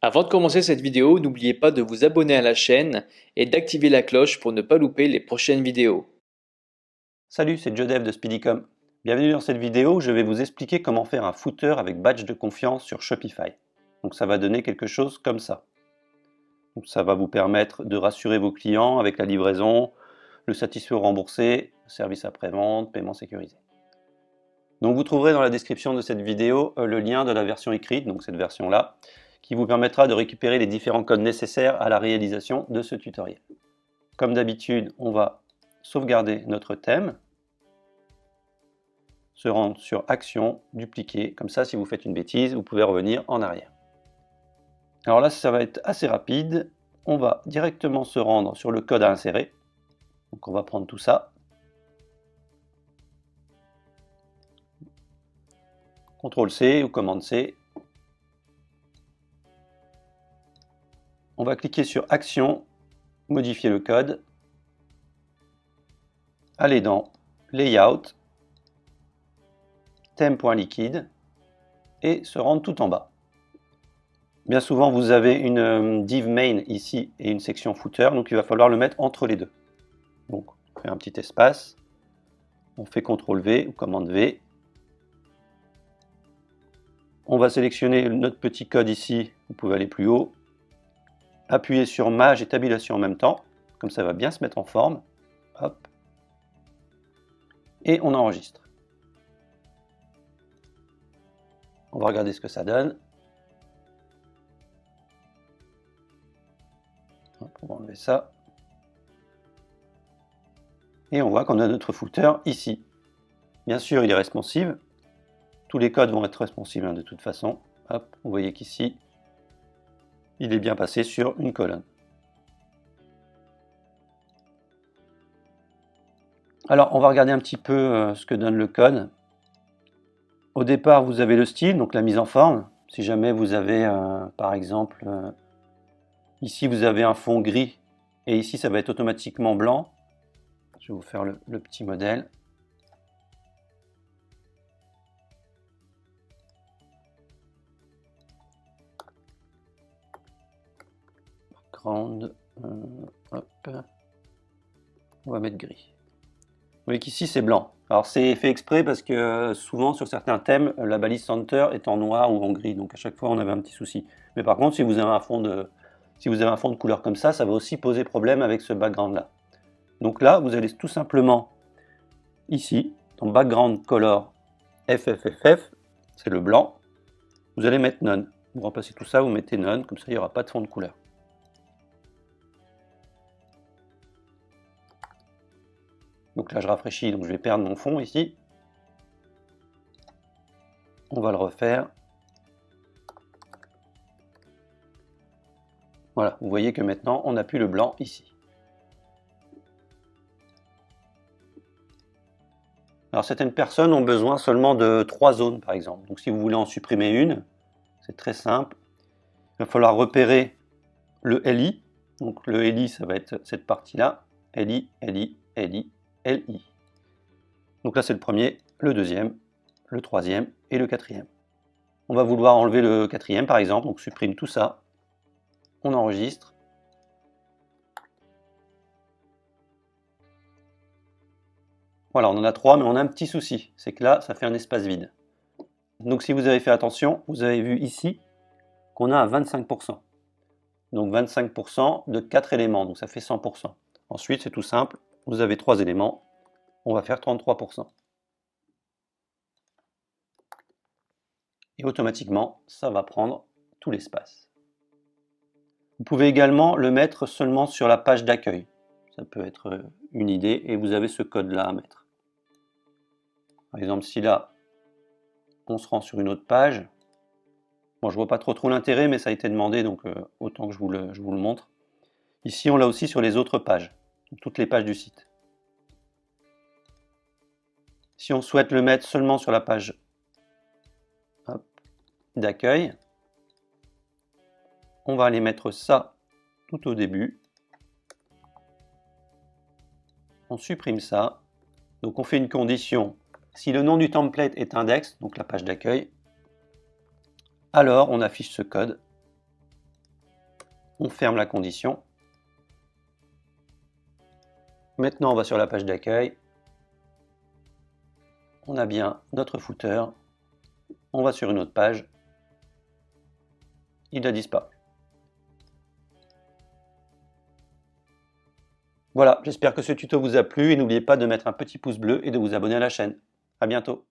Avant de commencer cette vidéo, n'oubliez pas de vous abonner à la chaîne et d'activer la cloche pour ne pas louper les prochaines vidéos. Salut, c'est Jodev de Speedycom. Bienvenue dans cette vidéo où je vais vous expliquer comment faire un footer avec badge de confiance sur Shopify. Donc ça va donner quelque chose comme ça. Donc ça va vous permettre de rassurer vos clients avec la livraison, le satisfait ou remboursé, service après-vente, paiement sécurisé. Donc vous trouverez dans la description de cette vidéo le lien de la version écrite, donc cette version-là, qui vous permettra de récupérer les différents codes nécessaires à la réalisation de ce tutoriel. Comme d'habitude, on va sauvegarder notre thème, se rendre sur Action, dupliquer, comme ça si vous faites une bêtise, vous pouvez revenir en arrière. Alors là, ça va être assez rapide, on va directement se rendre sur le code à insérer, donc on va prendre tout ça, CTRL-C ou commande-C, on va cliquer sur Action, modifier le code, aller dans Layout, thème.liquide et se rendre tout en bas. Bien souvent, vous avez une div main ici et une section footer, donc il va falloir le mettre entre les deux. Donc, on fait un petit espace, on fait CTRL-V ou commande V. On va sélectionner notre petit code ici, vous pouvez aller plus haut, appuyer sur Maj et tabulation en même temps, comme ça va bien se mettre en forme. Hop. Et on enregistre. On va regarder ce que ça donne. On va enlever ça. Et on voit qu'on a notre footer ici. Bien sûr, il est responsive. Tous les codes vont être responsives de toute façon. Hop, vous voyez qu'ici, il est bien passé sur une colonne. Alors, on va regarder un petit peu ce que donne le code. Au départ, vous avez le style, donc la mise en forme. Si jamais vous avez, par exemple, ici vous avez un fond gris, et ici ça va être automatiquement blanc. Je vais vous faire le petit modèle. Background, hop, on va mettre gris. Vous voyez qu'ici c'est blanc. Alors c'est fait exprès parce que souvent sur certains thèmes, la balise center est en noir ou en gris, donc à chaque fois on avait un petit souci. Mais par contre, si vous avez un fond de couleur comme ça va aussi poser problème avec ce background là. Donc là, vous allez tout simplement ici, dans Background Color FFFF, c'est le blanc, vous allez mettre None. Vous remplacez tout ça, vous mettez None, comme ça il n'y aura pas de fond de couleur. Donc là je rafraîchis, donc je vais perdre mon fond ici. On va le refaire. Voilà, vous voyez que maintenant on n'a plus le blanc ici. Alors certaines personnes ont besoin seulement de 3 zones par exemple. Donc si vous voulez en supprimer une, c'est très simple. Il va falloir repérer le LI. Donc le LI, ça va être cette partie-là. LI, LI, LI, LI. Donc là c'est le premier, le deuxième, le troisième et le quatrième. On va vouloir enlever le quatrième par exemple, donc supprime tout ça. On enregistre. Voilà, on en a 3, mais on a un petit souci, c'est que là, ça fait un espace vide. Donc si vous avez fait attention, vous avez vu ici qu'on a à 25%. Donc 25% de 4 éléments, donc ça fait 100%. Ensuite, c'est tout simple, vous avez 3 éléments, on va faire 33%. Et automatiquement, ça va prendre tout l'espace. Vous pouvez également le mettre seulement sur la page d'accueil. Ça peut être une idée, et vous avez ce code-là à mettre. Par exemple, si là, on se rend sur une autre page, bon, je vois pas trop l'intérêt, mais ça a été demandé, donc autant que je vous le montre. Ici, on l'a aussi sur les autres pages, toutes les pages du site. Si on souhaite le mettre seulement sur la page d'accueil, on va aller mettre ça tout au début. On supprime ça. Donc on fait une condition. Si le nom du template est index, donc la page d'accueil, alors on affiche ce code. On ferme la condition. Maintenant, on va sur la page d'accueil. On a bien notre footer. On va sur une autre page. Il a disparu. Voilà, j'espère que ce tuto vous a plu et n'oubliez pas de mettre un petit pouce bleu et de vous abonner à la chaîne. À bientôt.